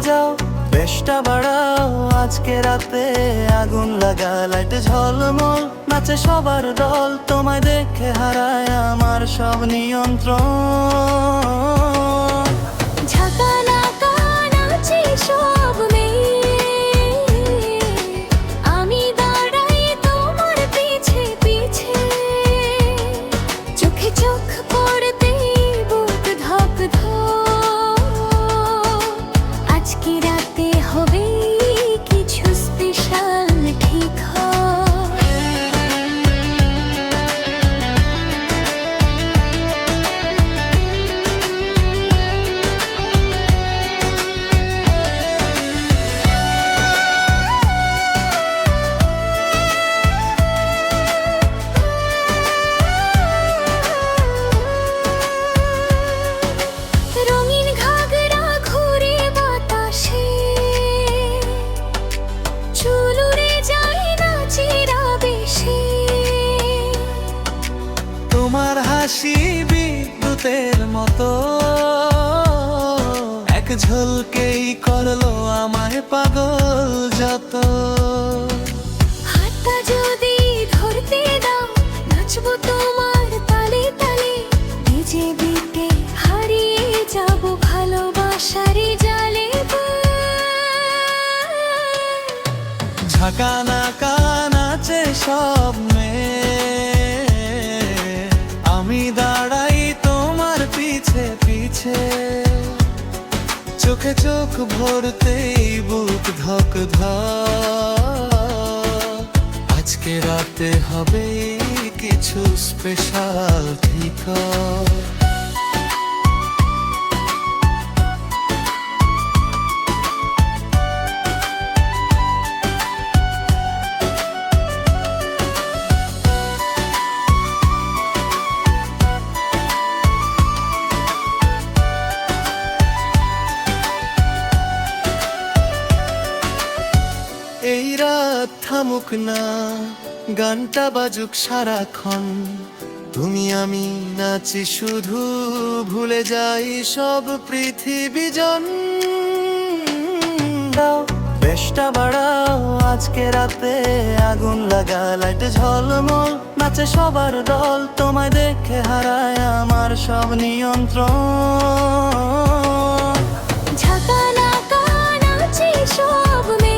বাজাও, বেশটা বাড়াও, আজকে রাতে আগুন লাগা, লাইট ঝলমল, নাচে সবার দল, তোমায় দেখে হারায় আমার সব নিয়ন্ত্রণ। ঝাঁকানাকা নাচে সব মেয়ে, আমি দাঁড়াই তোমার পিছে পিছে, চোখে চোখ পড়তেই বুক ধক ধক, আজকে রাতে হবে কিছু স্পেশাল ঠিক হয়। রঙিন ঘাগরা ঘুরে বাতাসে, চুল উড়ে যায় নাচের আবেশে, তোমার হাসি বিদ্যুতের মতো, এক ঝলকেই করলো আমায় পাগল যত। হাতটা যদি ধরতে দাও, নাচবো তোমার তালে তালে, ভিজে বিতে হারিয়ে যাব ভালোবাসার জালে। ঝাঁকানাকা নাচে সব মেয়ে, আমি দাঁড়াই তোমার পিছে পিছে, চোখে চোখ ভরতেই বুক ধক ধক, আজকে রাতে হবে কিছু স্পেশাল ঠিক হয়। এই রাত থামুক না, গানটা বাজুক সারাক্ষণ, তুমি আমি নাচি শুধু, ভুলে যাই সব পৃথিবীজন। দাও, বেশটা বাড়াও, আজকে রাতে আগুন লাগা, লাইট ঝলমল, নাচে সবার দল, তোমায় দেখে হারায় আমার সব নিয়ন্ত্রণ। ঝাঁকানাকা নাচে সব মেয়ে,